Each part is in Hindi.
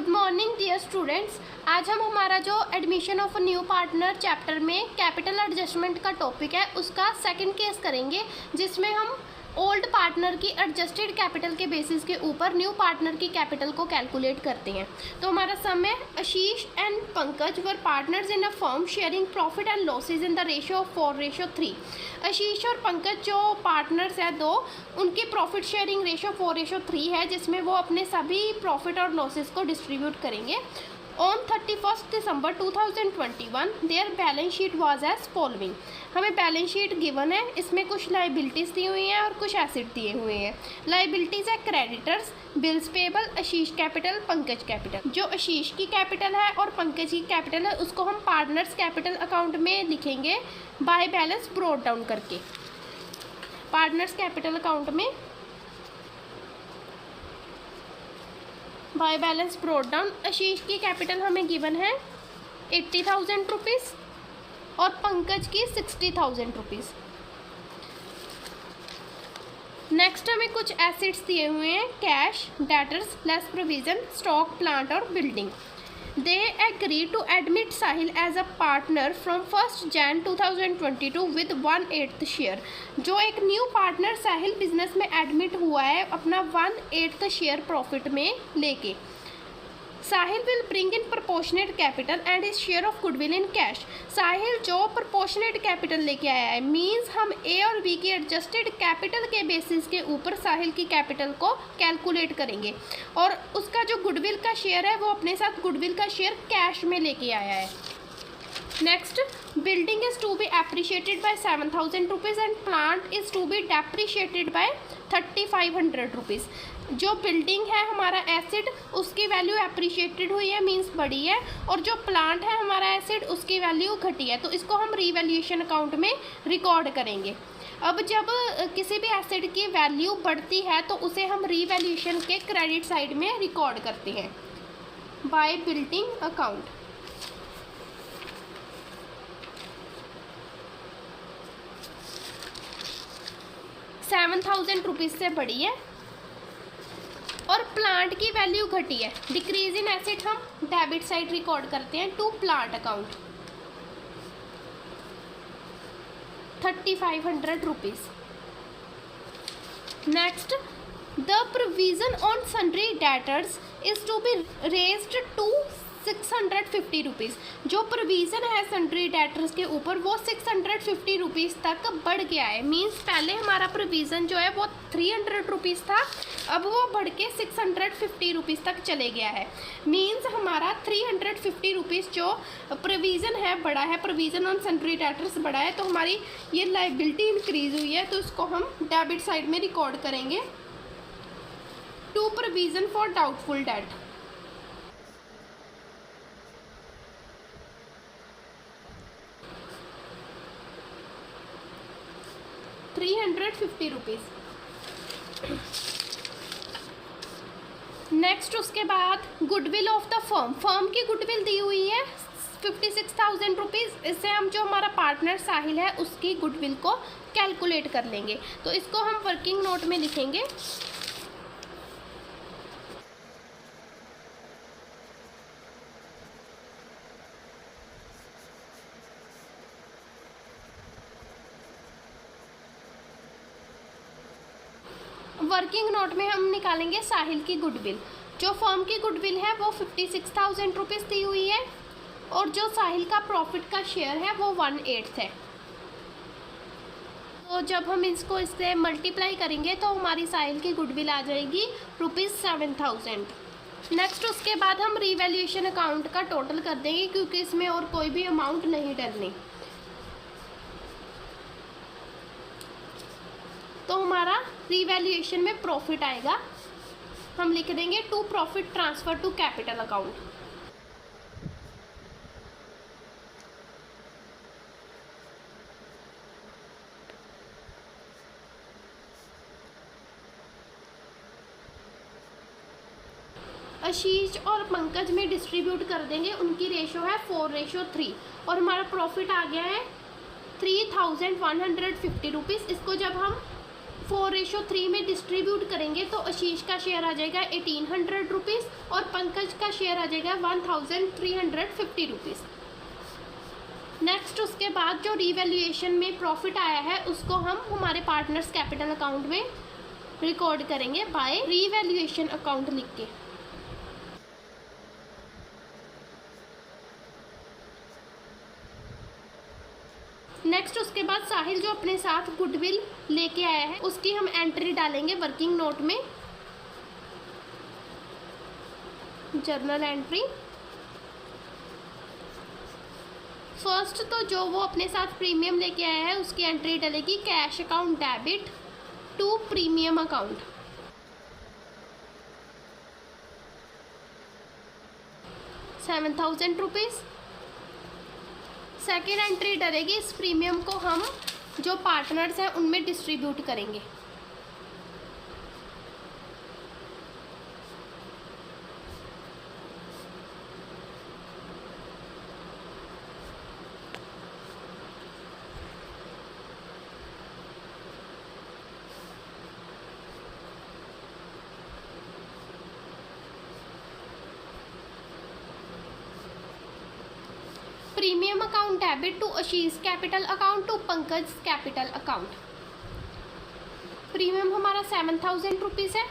Good morning dear students. आज हम हमारा जो admission of new partner chapter में कैपिटल एडजस्टमेंट का टॉपिक है उसका सेकंड केस करेंगे, जिसमें हम ओल्ड पार्टनर की एडजस्टेड कैपिटल के बेसिस के ऊपर न्यू पार्टनर की कैपिटल को कैलकुलेट करते हैं। तो हमारा सम है Ashish and Pankaj were partners in a firm sharing profit and losses in the ratio of 4:3। Ashish और पंकज जो पार्टनर्स हैं दो, उनकी प्रॉफिट शेयरिंग रेशियो 4:3 है, जिसमें वो अपने सभी प्रॉफिट और लॉसेज को डिस्ट्रीब्यूट करेंगे। On 31 December 2021 their balance sheet was as following. हमें बैलेंस शीट गिवन है, इसमें कुछ लाइबिलिटीज़ दी हुई हैं और कुछ एसेट दिए हुए हैं। लाइबिलिटीज़ है क्रेडिटर्स, बिल्स पेबल, आशीष कैपिटल, पंकज कैपिटल। जो आशीष की कैपिटल है और पंकज की कैपिटल है उसको हम पार्टनर्स कैपिटल अकाउंट में लिखेंगे बाय बैलेंस ब्रोट डाउन करके। पार्टनर्स कैपिटल अकाउंट में बाय बैलेंस ब्रोट डाउन आशीष की कैपिटल हमें गिवन है 80,000 रुपीज़ और पंकज की 60,000 रुपीज़। नेक्स्ट हमें कुछ एसेट्स दिए हुए हैं, cash, debtors, less provision, stock, plant और building. They agree to admit Sahil as a partner from 1 Jan 2022 with 1/8 share. जो एक न्यू पार्टनर साहिल बिजनेस में एडमिट हुआ है अपना 1/8 शेयर प्रॉफिट में लेके। Sahil will bring in proportionate capital and is share of goodwill in cash. Sahil जो प्रपोर्शनेट कैपिटल लेके आया है, मींस हम ए और बी की एडजस्टेड कैपिटल के बेसिस के ऊपर साहिल की कैपिटल को कैलकुलेट करेंगे और उसका जो गुडविल का शेयर है वो अपने साथ गुडविल का शेयर कैश में लेके आया है। Next, building is to be appreciated by 7,000 rupees and plant is to be depreciated by 3,500 rupees. जो बिल्डिंग है हमारा एसिड, उसकी वैल्यू एप्रिशिएटेड हुई है, मींस बढ़ी है, और जो प्लांट है हमारा एसिड उसकी वैल्यू घटी है, तो इसको हम रीवैल्यूएशन अकाउंट में रिकॉर्ड करेंगे। अब जब किसी भी एसिड की वैल्यू बढ़ती है तो उसे हम रीवैल्यूएशन के क्रेडिट साइड में रिकॉर्ड करते हैं बाय बिल्डिंग अकाउंट। ₹7,000 से बढ़ी है और प्लांट की वैल्यू घटी है, डिक्रीज इन एसेट हम डेबिट साइड रिकॉर्ड करते हैं to plant account 3,500 rupees. Next, the provision on sundry debtors is to be raised to 650 rupees. जो प्रोविज़न है सन्ड्री डेटर्स के ऊपर वो 650 रुपीज़ तक बढ़ गया है, मींस पहले हमारा प्रोविज़न जो है वो 300 रुपीज़ था, अब वो बढ़ के 650 रुपीज़ तक चले गया है। मींस हमारा 350 रुपीज़ जो प्रोविज़न है बढ़ा है, प्रोविज़न ऑन सन्ड्री डेटर्स बढ़ा है, तो हमारी ये लाइबिलिटी इंक्रीज हुई है, तो इसको हम डेबिट साइड में रिकॉर्ड करेंगे to provision for doubtful debt. ₹350। Next उसके बाद goodwill of the firm. Firm की गुडविल दी हुई है 56,000 रुपीज़। इससे हम जो हमारा पार्टनर साहिल है उसकी गुडविल को कैलकुलेट कर लेंगे, तो इसको हम वर्किंग नोट में लिखेंगे। वर्किंग नोट में हम निकालेंगे साहिल की गुडविल। जो फर्म की गुडविल है वो 56,000 रुपीज़ दी हुई है और जो साहिल का प्रॉफिट का शेयर है वो 1/8 है। तो जब हम इसको इससे मल्टीप्लाई करेंगे तो हमारी साहिल की गुडविल आ जाएगी ₹7,000। नेक्स्ट उसके बाद हम रीवैल्यूएशन अकाउंट का टोटल कर देंगे, क्योंकि इसमें और कोई भी अमाउंट नहीं डलनी। तो हमारा रीवैल्यूएशन में प्रॉफिट आएगा, हम लिख देंगे to profit transfer to capital account. Ashish और पंकज में डिस्ट्रीब्यूट कर देंगे, उनकी रेशो है 4:3 और हमारा प्रॉफिट आ गया है 3,150 रुपीज़। इसको जब हम 4:3 में डिस्ट्रीब्यूट करेंगे तो आशीष का शेयर आ जाएगा 1800 रुपीज़ और पंकज का शेयर आ जाएगा 1350 रुपीज़। नेक्स्ट उसके बाद जो रीवैल्यूएशन में प्रॉफिट आया है उसको हम हमारे पार्टनर्स कैपिटल अकाउंट में रिकॉर्ड करेंगे बाय रीवैल्यूएशन अकाउंट लिख के। नेक्स्ट उसके बाद साहिल जो अपने साथ गुडविल लेके आया है उसकी हम एंट्री डालेंगे वर्किंग नोट में, जर्नल एंट्री। फर्स्ट तो जो वो अपने साथ प्रीमियम लेके आया है उसकी एंट्री डलेगी cash account debit to premium account. ₹7,000। Second entry डलेगी, इस प्रीमियम को हम जो पार्टनर्स हैं उनमें डिस्ट्रीब्यूट करेंगे। Premium account debit to Ashish capital account to Pankaj capital account. Premium हमारा 7,000 रुपीज़ है।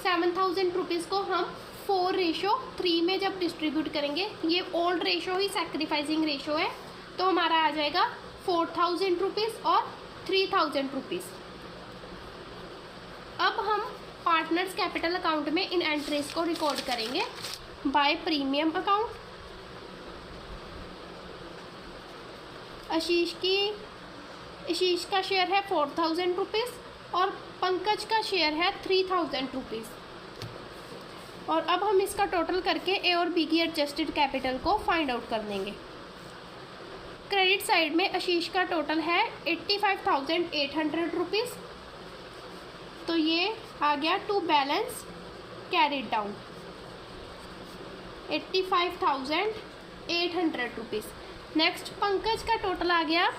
7,000 रुपीज़ को हम 4:3 में जब डिस्ट्रीब्यूट करेंगे, ये ओल्ड रेशो ही सैक्रिफाइसिंग रेशो है, तो हमारा आ जाएगा 4,000 रुपीज़ और 3,000 रुपीज़। अब हम पार्टनर्स कैपिटल अकाउंट में इन एंट्रीज को रिकॉर्ड करेंगे बाय प्रीमियम अकाउंट। आशीष का शेयर है 4,000 रुपीज़ और पंकज का शेयर है 3,000 रुपीज़। और अब हम इसका टोटल करके ए और बी की एडजस्टेड कैपिटल को फाइंड आउट कर देंगे। क्रेडिट साइड में आशीष का टोटल है 85,800 रुपीज़, तो ये आ गया to balance carried down 85,800 rupees. Next Pankaj का टोटल आ गया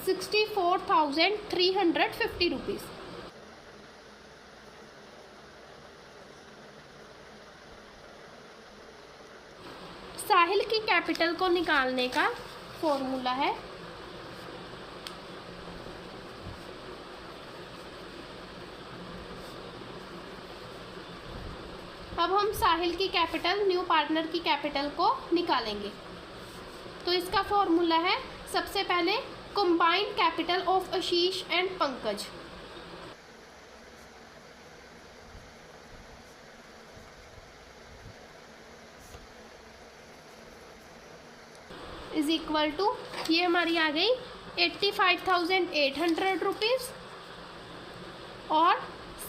64,350 रुपीज़। साहिल की कैपिटल को निकालने का फॉर्मूला है अब हम साहिल की कैपिटल न्यू पार्टनर की कैपिटल को निकालेंगे। तो इसका फॉर्मूला है, सबसे पहले combined capital of Ashish and Pankaj is equal to, ये हमारी आ गई 85,800 रुपीज़ और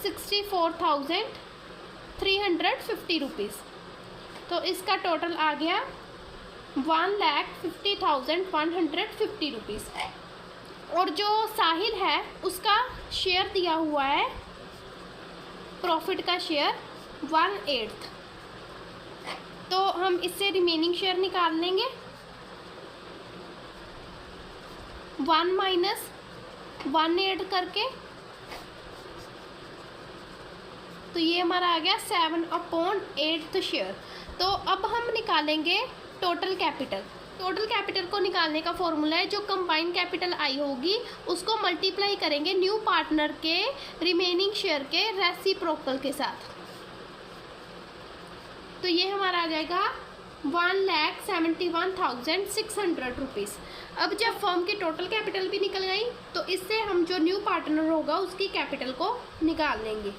64,350 रुपीज़। तो इसका टोटल आ गया 1,50,150 रुपीज़। और जो साहिल है उसका शेयर दिया हुआ है, प्रॉफिट का शेयर 1/8, तो हम इससे रिमेनिंग शेयर निकाल लेंगे। 1 माइनस 1/8 करके, तो ये हमारा आ गया 7/8 शेयर। तो अब हम निकालेंगे टोटल कैपिटल। टोटल कैपिटल को निकालने का फॉर्मूला है, जो कंबाइंड कैपिटल आई होगी उसको मल्टीप्लाई करेंगे न्यू पार्टनर के रिमेनिंग शेयर के रेसिप्रोकल के साथ। तो ये हमारा आ जाएगा 1,71,600 रुपीज़। अब जब फर्म की टोटल कैपिटल भी निकल गई तो इससे हम जो न्यू पार्टनर होगा उसकी कैपिटल को निकाल लेंगे।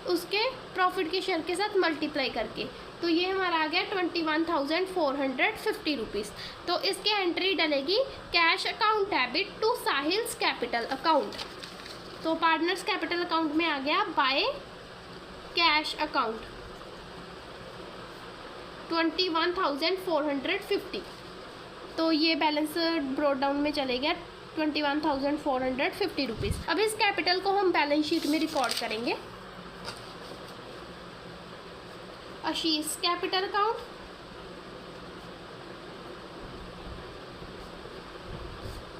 उसके प्रॉफिट के शेयर के साथ मल्टीप्लाई करके, तो ये हमारा आ गया 21,450 रुपीज़। तो इसके एंट्री डलेगी cash account debit to Sahil's capital account. तो पार्टनर्स कैपिटल अकाउंट में आ गया बाय कैश अकाउंट 21,450। तो ये बैलेंस ब्रॉड डाउन में चले गया 21,450 रुपीज़। अब इस कैपिटल को हम बैलेंस शीट में रिकॉर्ड करेंगे। Ashish capital account,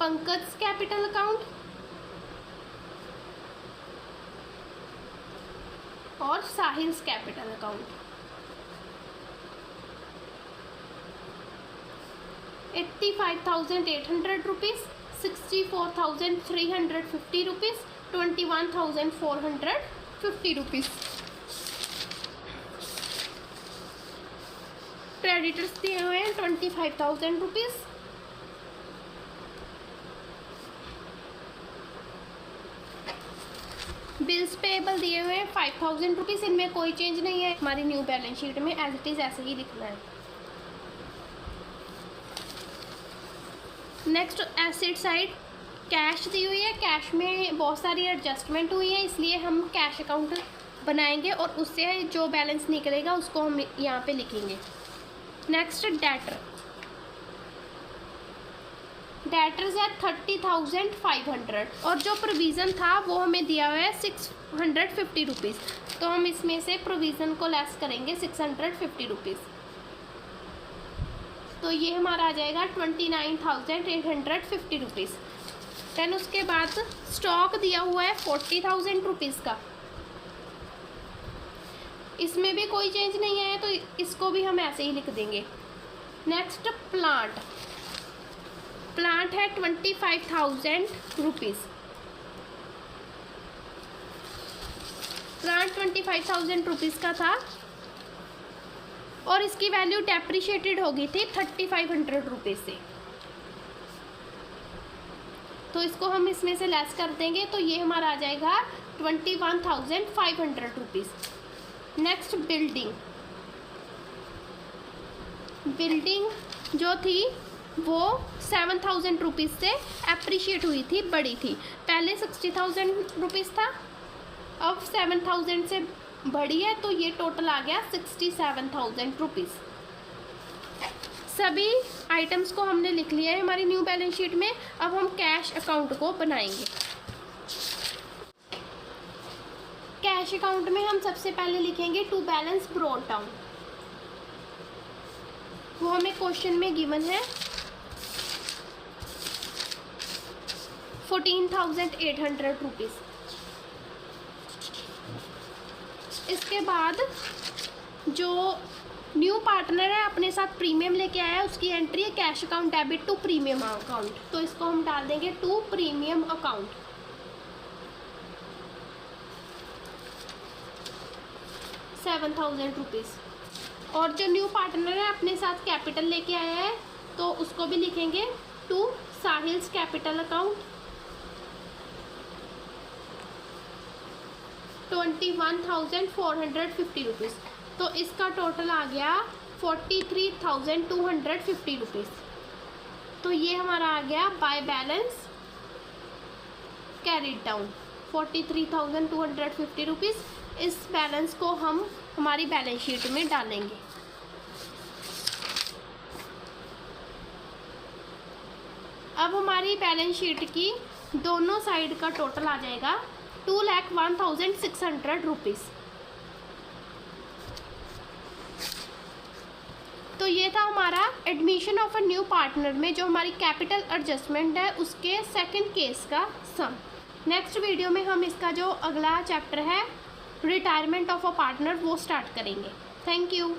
Pankaj capital account और Sahil capital account. 85,800 rupees, 64,350 rupees, 21,450 rupees. Creditors दिए हुए हैं 25,000 रुपीज़। बिल्स पेएबल दिए हुए हैं 5,000 रुपीज़। इनमें कोई चेंज नहीं है, हमारी न्यू बैलेंस शीट में एज इट इज़ ऐसे ही लिखना है। नेक्स्ट एसेट साइड कैश दी हुई है। कैश में बहुत सारी एडजस्टमेंट हुई है, इसलिए हम कैश अकाउंट बनाएंगे और उससे जो बैलेंस निकलेगा उसको हम यहाँ पे लिखेंगे। नेक्स्ट डेटर्स है 30,500 और जो प्रोविज़न था वो हमें दिया हुआ है 650 रुपीज़, तो हम इसमें से प्रोविज़न को लेस करेंगे 650 रुपीज़, तो ये हमारा आ जाएगा 29,850 रुपीज़। देन उसके बाद स्टॉक दिया हुआ है 40,000 रुपीज़ का, इसमें भी कोई चेंज नहीं है तो इसको भी हम ऐसे ही लिख देंगे। नेक्स्ट प्लांट है 25,000 रुपीज़। प्लांट 25,000 रुपीज़ का था और इसकी वैल्यू डेप्रिशिएटेड हो गई थी 3,500 रुपीज़ से, तो इसको हम इसमें से लेस कर देंगे, तो ये हमारा आ जाएगा 21,500 रुपीज़। नेक्स्ट बिल्डिंग जो थी वो 7,000 रुपीज़ से एप्रिशिएट हुई थी, बड़ी थी। पहले 60,000 रुपीज़ था, अब 7,000 से बड़ी है, तो ये टोटल आ गया 67,000 रुपीज़। सभी आइटम्स को हमने लिख लिया है हमारी न्यू बैलेंस शीट में। अब हम कैश अकाउंट को बनाएंगे। कैश अकाउंट में हम सबसे पहले लिखेंगे टू बैलेंस ब्रॉट डाउन, वो हमें क्वेश्चन में गिवन है 14,800 रुपीज़। इसके बाद जो न्यू पार्टनर है अपने साथ प्रीमियम लेके आया है, उसकी एंट्री है cash account debit to premium account, तो इसको हम डाल देंगे टू प्रीमियम अकाउंट। 7,000 रुपीज़। और जो न्यू पार्टनर है अपने साथ कैपिटल लेके आया है, तो उसको भी लिखेंगे to Sahil's capital account 21,450 rupees, तो इसका टोटल आ गया 43,250 रुपीज़। तो ये हमारा आ गया by balance carried down 43,250 rupees. इस बैलेंस को हम हमारी बैलेंस शीट में डालेंगे। अब हमारी बैलेंस शीट की दोनों साइड का टोटल आ जाएगा 2,01,600 रुपीज़। तो ये था हमारा admission of a new partner में जो हमारी कैपिटल एडजस्टमेंट है उसके सेकंड केस का सम। नेक्स्ट वीडियो में हम इसका जो अगला चैप्टर है रिटायरमेंट ऑफ अ पार्टनर वो स्टार्ट करेंगे। Thank you.